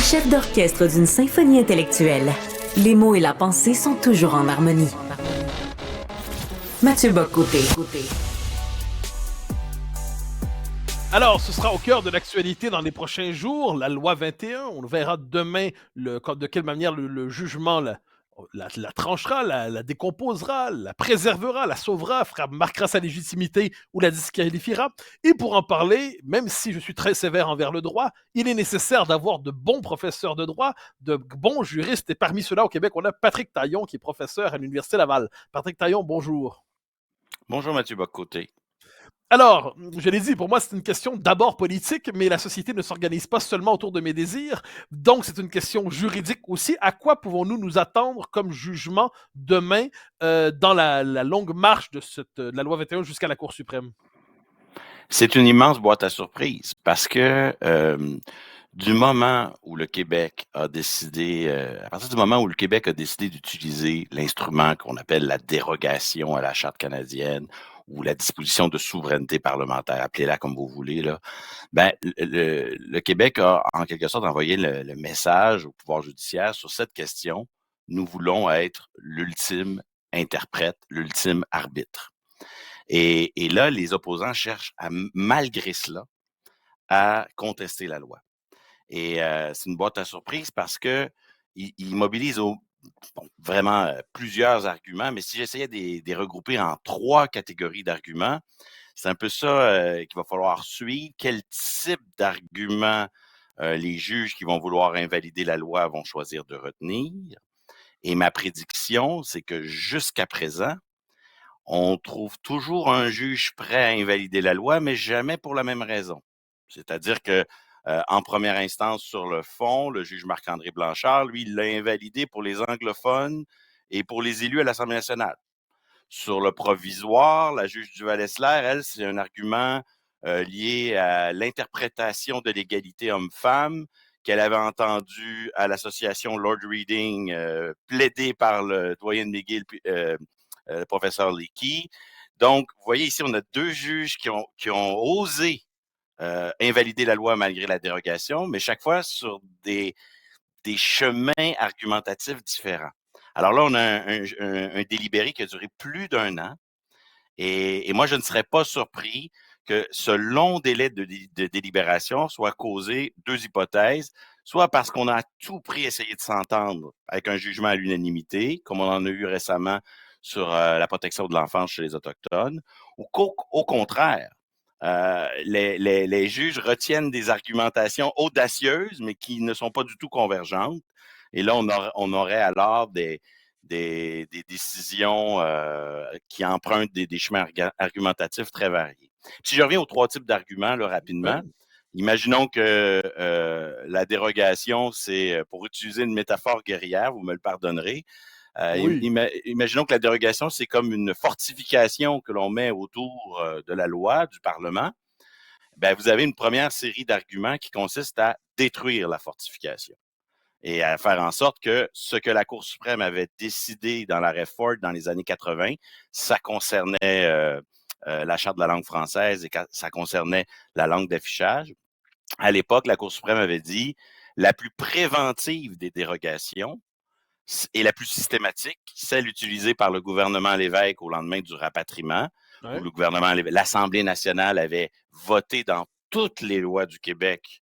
Chef d'orchestre d'une symphonie intellectuelle. Les mots et la pensée sont toujours en harmonie. Mathieu Bock-Côté. Alors, ce sera au cœur de l'actualité dans les prochains jours, la loi 21. On verra demain de quelle manière le jugement la tranchera, la décomposera, la préservera, la sauvera, marquera sa légitimité ou la disqualifiera. Et pour en parler, même si je suis très sévère envers le droit, il est nécessaire d'avoir de bons professeurs de droit, de bons juristes. Et parmi ceux-là, au Québec, on a Patrick Taillon, qui est professeur à l'Université Laval. Patrick Taillon, bonjour. Bonjour Mathieu Bock-Côté. Alors, je l'ai dit, pour moi, c'est une question d'abord politique, mais la société ne s'organise pas seulement autour de mes désirs. Donc, c'est une question juridique aussi. À quoi pouvons-nous nous attendre comme jugement demain dans la longue marche de la loi 21 jusqu'à la Cour suprême? C'est une immense boîte à surprises parce que du moment où le Québec a décidé, à partir du moment où le Québec a décidé d'utiliser l'instrument qu'on appelle la dérogation à la Charte canadienne ou la disposition de souveraineté parlementaire, appelez-la comme vous voulez, là, ben, le Québec a en quelque sorte envoyé le message au pouvoir judiciaire sur cette question. Nous voulons être l'ultime interprète, l'ultime arbitre. Et là, les opposants cherchent, malgré cela, à contester la loi. Et c'est une boîte à surprise parce qu'ils mobilisent vraiment plusieurs arguments, mais si j'essayais de les regrouper en 3 catégories d'arguments, c'est un peu ça qu'il va falloir suivre. Quel type d'arguments les juges qui vont vouloir invalider la loi vont choisir de retenir? Et ma prédiction, c'est que jusqu'à présent, on trouve toujours un juge prêt à invalider la loi, mais jamais pour la même raison. C'est-à-dire que en première instance, sur le fond, le juge Marc-André Blanchard, lui, il l'a invalidé pour les anglophones et pour les élus à l'Assemblée nationale. Sur le provisoire, la juge Duval-Essler, elle, c'est un argument lié à l'interprétation de l'égalité homme-femme qu'elle avait entendu à l'association Lord Reading plaidé par le doyen de McGill, le professeur Leakey. Donc, vous voyez ici, on a 2 juges qui ont osé invalider la loi malgré la dérogation, mais chaque fois sur des chemins argumentatifs différents. Alors là, on a un délibéré qui a duré plus d'1 an et moi, je ne serais pas surpris que ce long délai de délibération soit causé 2 hypothèses, soit parce qu'on a à tout prix essayé de s'entendre avec un jugement à l'unanimité, comme on en a eu récemment sur la protection de l'enfance chez les Autochtones, ou qu'au contraire, les juges retiennent des argumentations audacieuses, mais qui ne sont pas du tout convergentes. Et là, on aurait alors des décisions qui empruntent des chemins argumentatifs très variés. Si je reviens aux 3 types d'arguments là, rapidement, imaginons que la dérogation, c'est, pour utiliser une métaphore guerrière, vous me le pardonnerez, Oui. imaginons que la dérogation, c'est comme une fortification que l'on met autour de la loi, du Parlement. Ben, vous avez une première série d'arguments qui consiste à détruire la fortification et à faire en sorte que ce que la Cour suprême avait décidé dans l'arrêt Ford dans les années 80, ça concernait la Charte de la langue française et ça concernait la langue d'affichage. À l'époque, la Cour suprême avait dit la plus préventive des dérogations et la plus systématique, celle utilisée par le gouvernement Lévesque au lendemain du rapatriement, où le gouvernement l'Assemblée nationale avait voté dans toutes les lois du Québec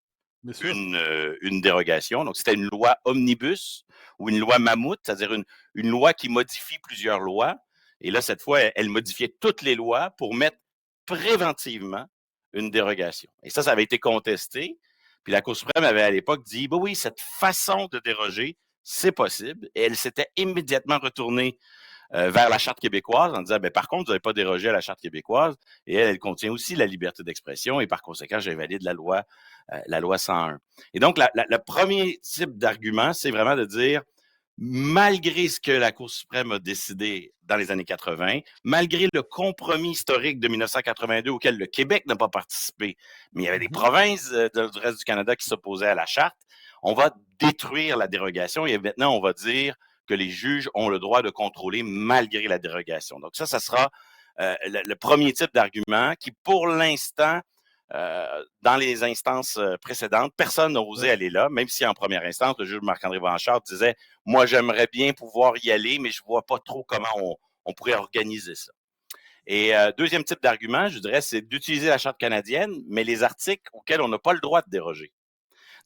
une dérogation. Donc, c'était une loi omnibus ou une loi mammouth, c'est-à-dire une loi qui modifie plusieurs lois. Et là, cette fois, elle modifiait toutes les lois pour mettre préventivement une dérogation. Et ça avait été contesté. Puis la Cour suprême avait à l'époque dit, bah oui, cette façon de déroger, c'est possible. Et elle s'était immédiatement retournée vers la Charte québécoise en disant, ben, par contre, vous n'avez pas dérogé à la Charte québécoise et elle contient aussi la liberté d'expression et par conséquent, j'invalide la loi 101. Et donc, le premier type d'argument, c'est vraiment de dire, malgré ce que la Cour suprême a décidé dans les années 80, malgré le compromis historique de 1982 auquel le Québec n'a pas participé, mais il y avait des provinces du reste du Canada qui s'opposaient à la Charte, on va détruire la dérogation et maintenant, on va dire que les juges ont le droit de contrôler malgré la dérogation. Donc ça sera le premier type d'argument qui, pour l'instant, dans les instances précédentes, personne n'a osé aller là, même si en première instance, le juge Marc-André Blanchard disait « Moi, j'aimerais bien pouvoir y aller, mais je ne vois pas trop comment on pourrait organiser ça. » Et deuxième type d'argument, je dirais, c'est d'utiliser la Charte canadienne, mais les articles auxquels on n'a pas le droit de déroger.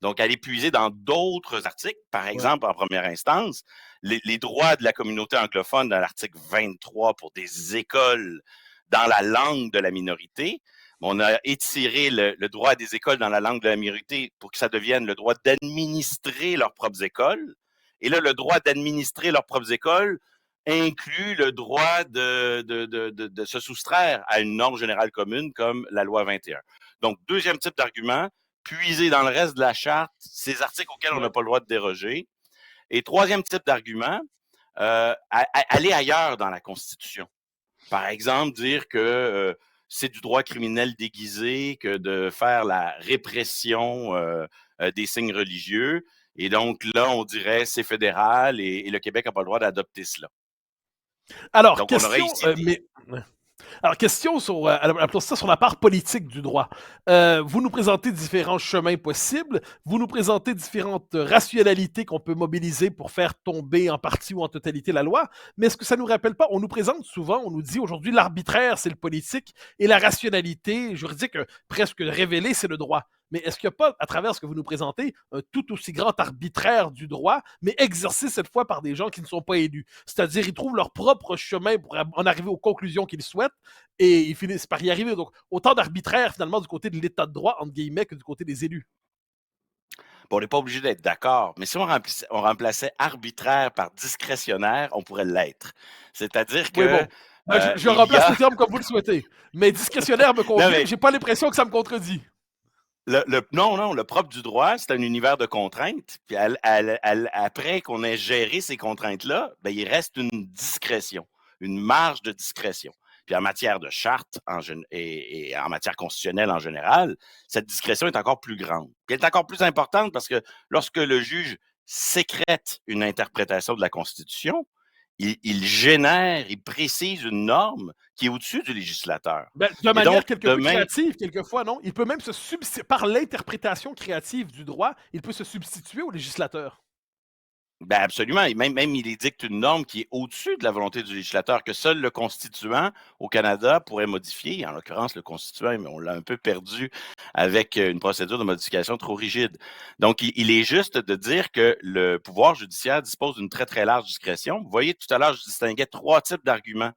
Donc, aller puiser dans d'autres articles, par exemple, en première instance, les droits de la communauté anglophone dans l'article 23 pour des écoles dans la langue de la minorité. On a étiré le droit des écoles dans la langue de la minorité pour que ça devienne le droit d'administrer leurs propres écoles. Et là, le droit d'administrer leurs propres écoles inclut le droit de se soustraire à une norme générale commune comme la loi 21. Donc, deuxième type d'argument, puiser dans le reste de la charte ces articles auxquels on n'a pas le droit de déroger. Et troisième type d'argument, aller ailleurs dans la Constitution. Par exemple, dire que c'est du droit criminel déguisé que de faire la répression des signes religieux. Et donc là, on dirait c'est fédéral et le Québec n'a pas le droit d'adopter cela. Alors, donc, question, on aurait ici alors, question sur, appelons ça sur la part politique du droit. Vous nous présentez différents chemins possibles, vous nous présentez différentes rationalités qu'on peut mobiliser pour faire tomber en partie ou en totalité la loi, mais est-ce que ça nous rappelle pas, on nous présente souvent, on nous dit aujourd'hui l'arbitraire c'est le politique et la rationalité juridique presque révélée c'est le droit. Mais est-ce qu'il n'y a pas, à travers ce que vous nous présentez, un tout aussi grand arbitraire du droit, mais exercé cette fois par des gens qui ne sont pas élus? C'est-à-dire, ils trouvent leur propre chemin pour en arriver aux conclusions qu'ils souhaitent et ils finissent par y arriver. Donc, autant d'arbitraire, finalement, du côté de l'état de droit, entre guillemets, que du côté des élus. Bon, on n'est pas obligé d'être d'accord, mais si on remplaçait arbitraire par discrétionnaire, on pourrait l'être. C'est-à-dire que... Oui, bon. Je remplace le terme comme vous le souhaitez. Mais discrétionnaire me confirme, j'ai pas l'impression que ça me contredit. Non, le propre du droit, c'est un univers de contraintes. Puis après qu'on ait géré ces contraintes-là, ben, il reste une discrétion, une marge de discrétion. Puis en matière de charte et en matière constitutionnelle en général, cette discrétion est encore plus grande. Puis elle est encore plus importante parce que lorsque le juge sécrète une interprétation de la Constitution, il génère, il précise une norme qui est au-dessus du législateur. Ben, de manière quelque peu créative, quelquefois, non? Il peut même se substituer, par l'interprétation créative du droit, il peut se substituer au législateur. Ben absolument. Et même il édicte une norme qui est au-dessus de la volonté du législateur, que seul le constituant au Canada pourrait modifier. En l'occurrence, le constituant, mais on l'a un peu perdu avec une procédure de modification trop rigide. Donc, il est juste de dire que le pouvoir judiciaire dispose d'une très, très large discrétion. Vous voyez, tout à l'heure, je distinguais trois types d'arguments.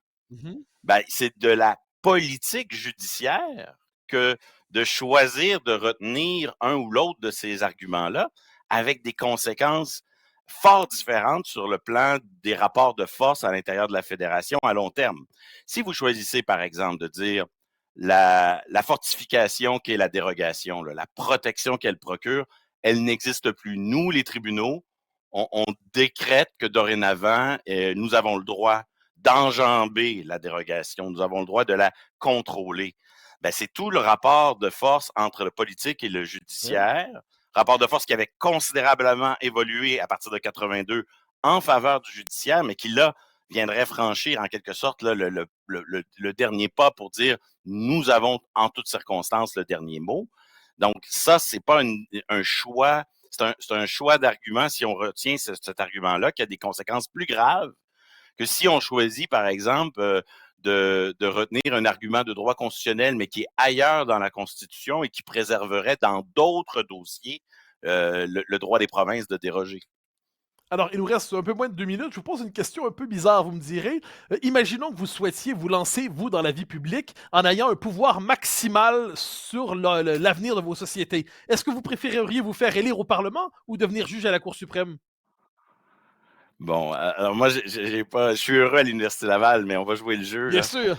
Ben, c'est de la politique judiciaire que de choisir de retenir un ou l'autre de ces arguments-là avec des conséquences fort différentes sur le plan des rapports de force à l'intérieur de la fédération à long terme. Si vous choisissez, par exemple, de dire la fortification qui est la dérogation, la protection qu'elle procure, elle n'existe plus. Nous, les tribunaux, on décrète que dorénavant, nous avons le droit d'enjamber la dérogation. Nous avons le droit de la contrôler. Ben, c'est tout le rapport de force entre le politique et le judiciaire, rapport de force qui avait considérablement évolué à partir de 82 en faveur du judiciaire, mais qui, là, viendrait franchir en quelque sorte là, le dernier pas pour dire nous avons en toutes circonstances le dernier mot. Donc, ça, c'est pas un choix, c'est un choix d'argument si on retient cet argument-là qui a des conséquences plus graves que si on choisit, par exemple, de retenir un argument de droit constitutionnel, mais qui est ailleurs dans la Constitution et qui préserverait dans d'autres dossiers le droit des provinces de déroger. Alors, il nous reste un peu moins de 2 minutes. Je vous pose une question un peu bizarre, vous me direz. Imaginons que vous souhaitiez vous lancer, vous, dans la vie publique, en ayant un pouvoir maximal sur l'avenir de vos sociétés. Est-ce que vous préféreriez vous faire élire au Parlement ou devenir juge à la Cour suprême? Bon, alors moi, je suis heureux à l'Université Laval, mais on va jouer le jeu. Bien là. sûr.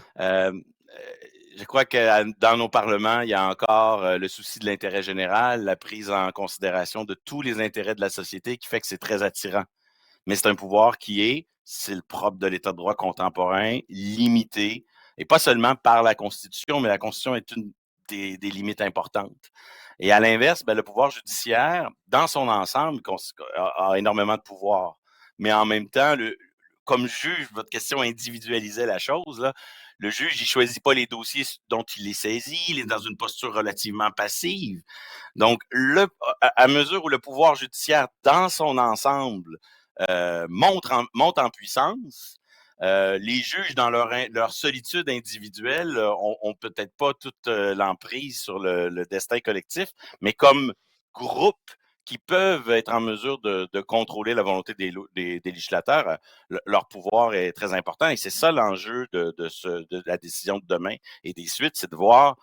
Je crois que dans nos parlements, il y a encore le souci de l'intérêt général, la prise en considération de tous les intérêts de la société qui fait que c'est très attirant. Mais c'est un pouvoir c'est le propre de l'État de droit contemporain, limité, et pas seulement par la Constitution, mais la Constitution est une des limites importantes. Et à l'inverse, ben, le pouvoir judiciaire, dans son ensemble, a énormément de pouvoir. Mais en même temps, comme juge, votre question individualisait la chose, là, le juge, il choisit pas les dossiers dont il est saisi, il est dans une posture relativement passive. Donc, à mesure où le pouvoir judiciaire, dans son ensemble, monte en puissance, les juges, dans leur solitude individuelle, ont peut-être pas toute l'emprise sur le destin collectif, mais comme groupe qui peuvent être en mesure de contrôler la volonté des législateurs, leur pouvoir est très important. Et c'est ça l'enjeu de la décision de demain et des suites, c'est de voir,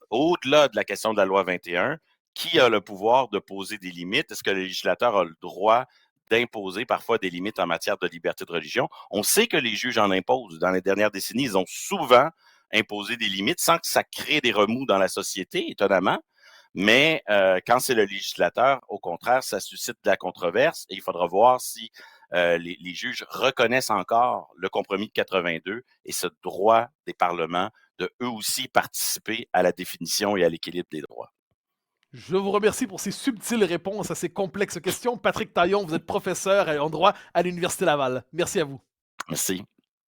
au-delà de la question de la loi 21, qui a le pouvoir de poser des limites? Est-ce que le législateur a le droit d'imposer parfois des limites en matière de liberté de religion? On sait que les juges en imposent. Dans les dernières décennies, ils ont souvent imposé des limites sans que ça crée des remous dans la société, étonnamment. Mais quand c'est le législateur, au contraire, ça suscite de la controverse et il faudra voir si les juges reconnaissent encore le compromis de 82 et ce droit des parlements de eux aussi participer à la définition et à l'équilibre des droits. Je vous remercie pour ces subtiles réponses à ces complexes questions. Patrick Taillon, vous êtes professeur en droit à l'Université Laval. Merci à vous. Merci.